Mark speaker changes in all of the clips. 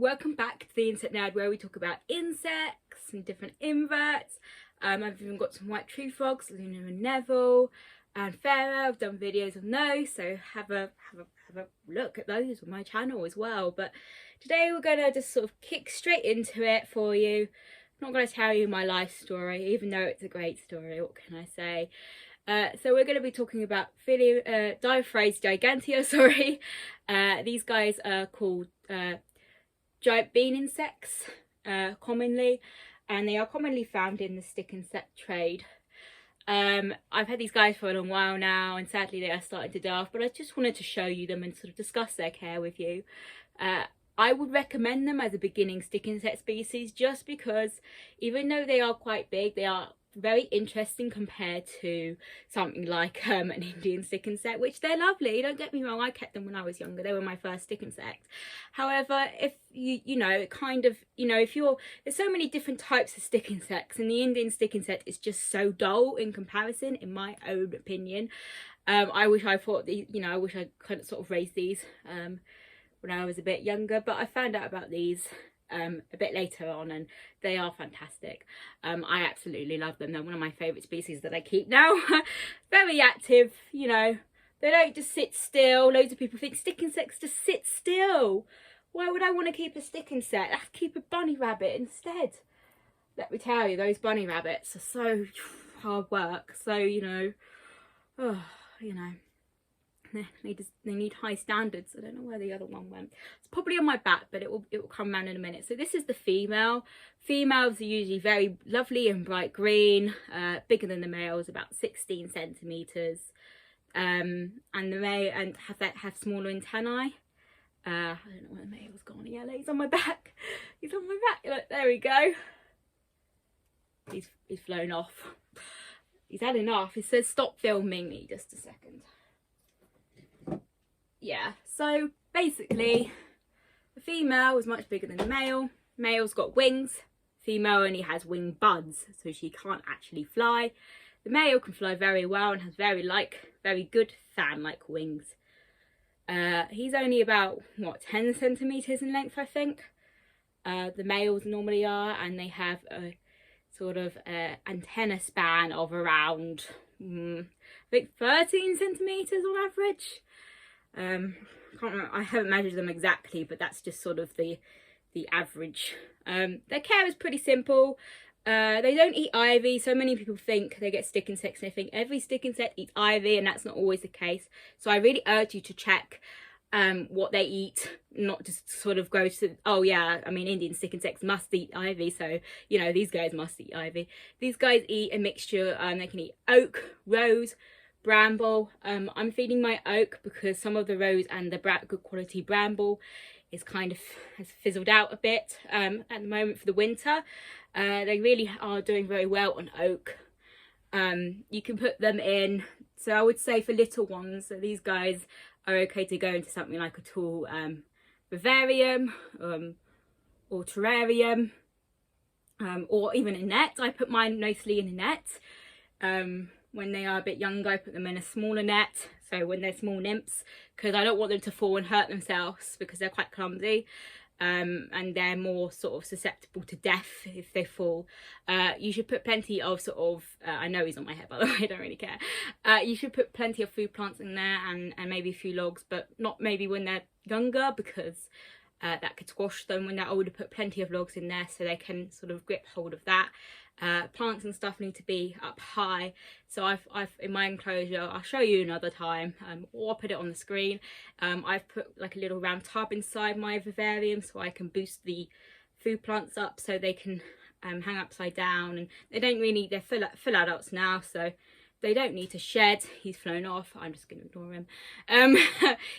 Speaker 1: welcome back to the Insect Nerd, where we talk about insects and different inverts. I've even got some white tree frogs, Luna and Neville, and Farah. I've done videos on those, so have a look at those on my channel as well. But today we're going to just sort of kick straight into it for you. I'm not going to tell you my life story, even though it's a great story. What can I say? So we're going to be talking about Diaphrades Gigantea, sorry. These guys are called giant bean insects, commonly, and they are commonly found in the stick insect trade. I've had these guys for a long while now, and sadly they are starting to die off, but I just wanted to show you them and sort of discuss their care with you. I would recommend them as a beginning stick insect species, just because even though they are quite big, they are very interesting compared to something like an Indian stick insect, which they're lovely, don't get me wrong. I kept them when I was younger. They were my first stick insect. However, if you know, it kind of, you know, if you're, there's so many different types of stick insects, and the Indian stick insect is just so dull in comparison, in my own opinion. I wish I thought the, you know, I wish I could sort of raise these when I was a bit younger, but I found out about these a bit later on, and they are fantastic. I absolutely love them. They're one of my favourite species that I keep now. Very active, you know, they don't just sit still. Loads of people think stick insects just sit still. Why would I want to keep a stick insect? I have to keep a bunny rabbit instead. Let me tell you, those bunny rabbits are so hard work. So, you know, oh, you know, they need high standards. I don't know where the other one went. It's probably on my back, but it will come around in a minute. So this is the female. Females are usually very lovely and bright green, bigger than the males, about 16 centimeters, and the male have smaller antennae. I don't know where the male's gone. Yeah, he's on my back. He's on my back. Look, there we go. He's flown off. He's had enough. He says stop filming me. Just a second. Yeah, so basically the female is much bigger than the male. Male's got wings. Female only has wing buds, so she can't actually fly. The male can fly very well and has very good fan-like wings. He's only about, what, 10 centimeters in length, I think. The males normally are, and they have a sort of antenna span of around, I think 13 centimeters on average. Can't remember, I haven't measured them exactly, but that's just sort of the average. Their care is pretty simple. They don't eat ivy. So many people think they get stick insect sniffing. Every stick insect eats ivy, and that's not always the case. So I really urge you to check what they eat, not just sort of go to, oh yeah, I mean, Indian stick insects must eat ivy, so you know these guys must eat ivy. These guys eat a mixture. They can eat oak, rose, bramble. I'm feeding my oak because some of the rose and the good quality bramble is kind of has fizzled out a bit at the moment for the winter. They really are doing very well on oak. You can put them in, so I would say for little ones, so these guys are okay to go into something like a tall vivarium or terrarium, or even a net. I put mine mostly in a net. When they are a bit younger, I put them in a smaller net, so when they're small nymphs, because I don't want them to fall and hurt themselves, because they're quite clumsy, and they're more sort of susceptible to death if they fall. You should put plenty of sort of, I know he's on my head by the way, I don't really care. You should put plenty of food plants in there, and maybe a few logs, but not maybe when they're younger, because that could squash them. When they're older, put plenty of logs in there so they can sort of grip hold of that. Plants and stuff need to be up high, so I've in my enclosure, I'll show you another time, or I'll put it on the screen. I've put like a little round tub inside my vivarium so I can boost the food plants up so they can hang upside down, and they don't really, they're full adults now, so they don't need to shed. He's flown off. I'm just going to ignore him.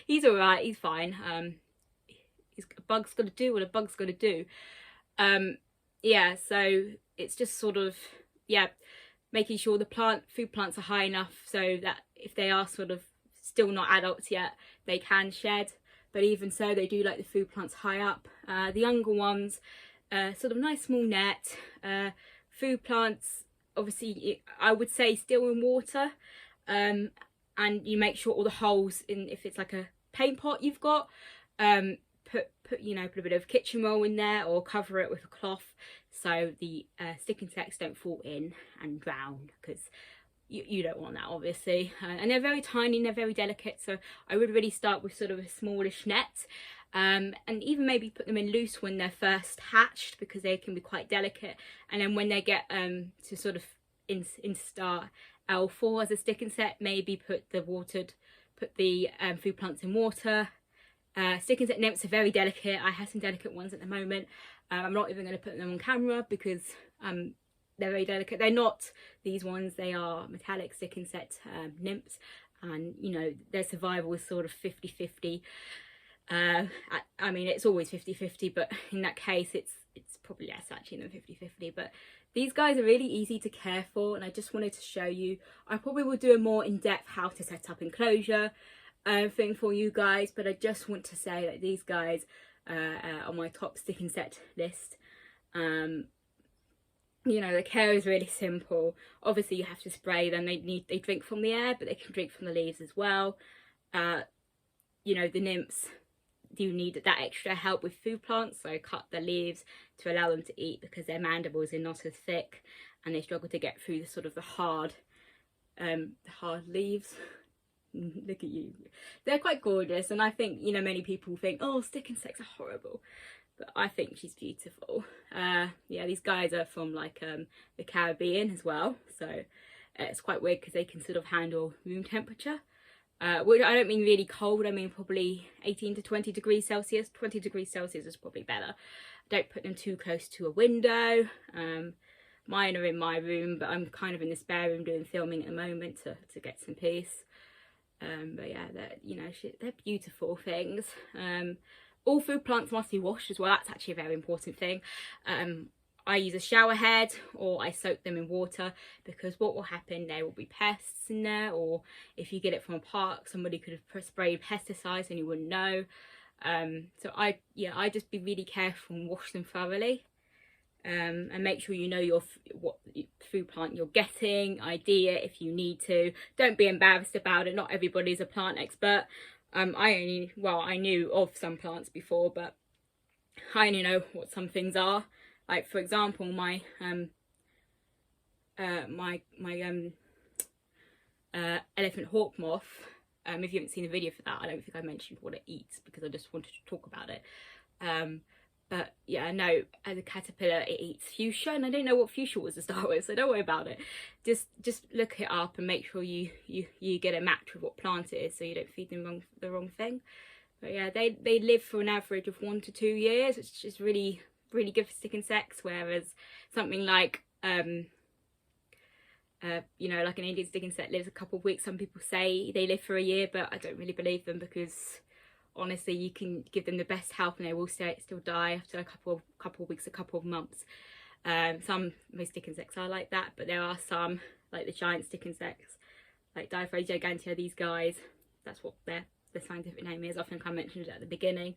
Speaker 1: He's all right, he's fine. A bug's got to do what a bug's got to do. Yeah, so it's just sort of, yeah, making sure the food plants are high enough so that if they are sort of still not adults yet, they can shed. But even so, they do like the food plants high up. The younger ones, sort of nice small net. Food plants, obviously, I would say still in water. And you make sure all the holes in, if it's like a paint pot you've got, put a bit of kitchen roll in there or cover it with a cloth so the stick insects don't fall in and drown, because you don't want that, obviously. And they're very tiny and they're very delicate, so I would really start with sort of a smallish net, and even maybe put them in loose when they're first hatched, because they can be quite delicate. And then when they get to sort of into star L4 as a stick insect, maybe put the food plants in water. Stick insect nymphs are very delicate. I have some delicate ones at the moment. I'm not even going to put them on camera because they're very delicate. They're not these ones, they are metallic stick insect nymphs, and you know, their survival is sort of 50-50. I mean, it's always 50-50, but in that case it's probably less actually than 50-50. But these guys are really easy to care for, and I just wanted to show you. I probably will do a more in-depth how to set up enclosure thing for you guys, but I just want to say that these guys are on my top stick insect list. You know, the care is really simple. Obviously you have to spray them. They drink from the air, but they can drink from the leaves as well. You know, the nymphs do need that extra help with food plants, so I cut the leaves to allow them to eat, because their mandibles are not as thick and they struggle to get through the sort of the hard leaves. Look at you, they're quite gorgeous, and I think, you know, many people think, oh, stick insects are horrible, but I think she's beautiful. Yeah, these guys are from like the Caribbean as well, so it's quite weird because they can sort of handle room temperature. Which I don't mean really cold, I mean probably 18 to 20 degrees Celsius. 20 degrees Celsius is probably better. Don't put them too close to a window. Mine are in my room, but I'm kind of in the spare room doing filming at the moment to get some peace. But yeah, they're beautiful things. All food plants must be washed as well. That's actually a very important thing. I use a shower head, or I soak them in water, because what will happen, there will be pests in there, or if you get it from a park, somebody could have sprayed pesticides and you wouldn't know. So I just be really careful and wash them thoroughly, and make sure you know what food plant you're getting. ID it if you need to. Don't be embarrassed about it. Not everybody's a plant expert. I knew of some plants before, but I only know what some things are. Like, for example, my elephant hawk moth. If you haven't seen the video for that, I don't think I mentioned what it eats because I just wanted to talk about it. But yeah, no, as a caterpillar it eats fuchsia, and I didn't know what fuchsia was to start with, so don't worry about it. Just look it up and make sure you get a match with what plant it is, so you don't feed them the wrong thing. But yeah, they live for an average of 1 to 2 years, which is really good for stick insects, whereas something like you know, like an Indian stick insect lives a couple of weeks. Some people say they live for a year, but I don't really believe them, because honestly, you can give them the best help and they will still die after a couple of weeks, a couple of months. Most stick insects are like that, but there are some, like the giant stick insects, like Diaphrades Gigantea. These guys, that's what the scientific name is. I think I mentioned it at the beginning.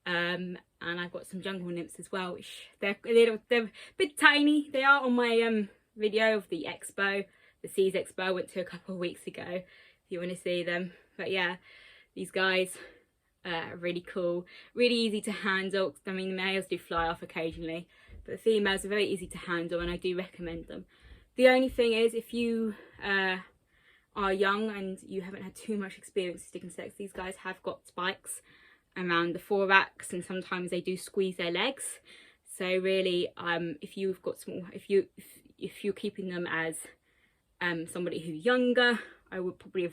Speaker 1: And I've got some jungle nymphs as well, which they're a bit tiny. They are on my video of the expo, the Seas Expo I went to a couple of weeks ago, if you want to see them. But yeah, these guys are really cool, really easy to handle. I mean, the males do fly off occasionally, but the females are very easy to handle, and I do recommend them. The only thing is, if you are young and you haven't had too much experience with stick insects, these guys have got spikes around the thorax, and sometimes they do squeeze their legs. So really, if you're keeping them as somebody who's younger, I would probably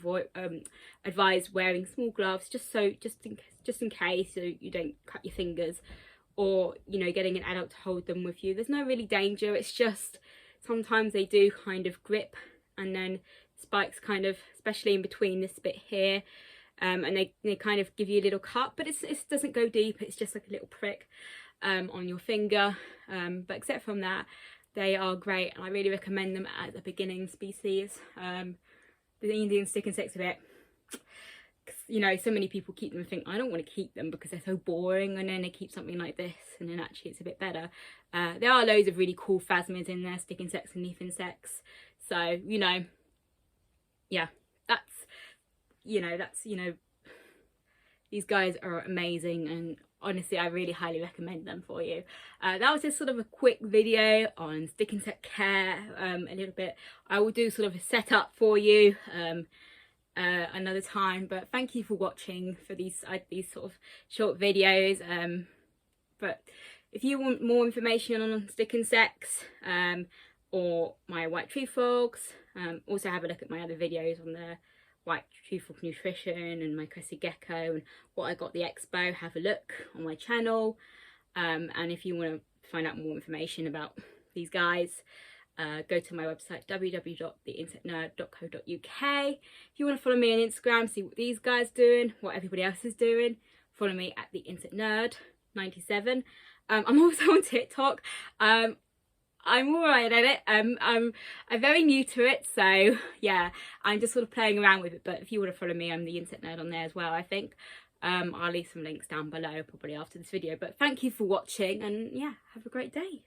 Speaker 1: advise wearing small gloves, just in case, so you don't cut your fingers, or you know, getting an adult to hold them with you. There's no really danger. It's just sometimes they do kind of grip, and then spikes kind of, especially in between this bit here. And they kind of give you a little cut, but it doesn't go deep. It's just like a little prick on your finger. But except from that, they are great, and I really recommend them as a beginning species. The Indian stick insects are a bit, you know, so many people keep them and think, I don't want to keep them because they're so boring, and then they keep something like this, and then actually it's a bit better. There are loads of really cool phasmids in there, stick insects and leaf insects. So, you know, yeah, that's these guys are amazing, and honestly, I really highly recommend them for you. That was just sort of a quick video on stick insect care, a little bit. I will do sort of a setup for you another time, but thank you for watching for these sort of short videos. But if you want more information on stick insects or my white tree frogs, also have a look at my other videos on the white tree frog nutrition and my crested gecko and what I got at the expo. Have a look on my channel, and if you want to find out more information about these guys, go to my website www.theinsectnerd.co.uk. If you want to follow me on Instagram, see what these guys doing, what everybody else is doing, follow me at the Insect Nerd 97. I'm also on TikTok. I'm alright at it. I'm very new to it, so yeah, I'm just sort of playing around with it. But if you want to follow me, I'm the Insect Nerd on there as well, I think. I'll leave some links down below probably after this video. But thank you for watching, and yeah, have a great day.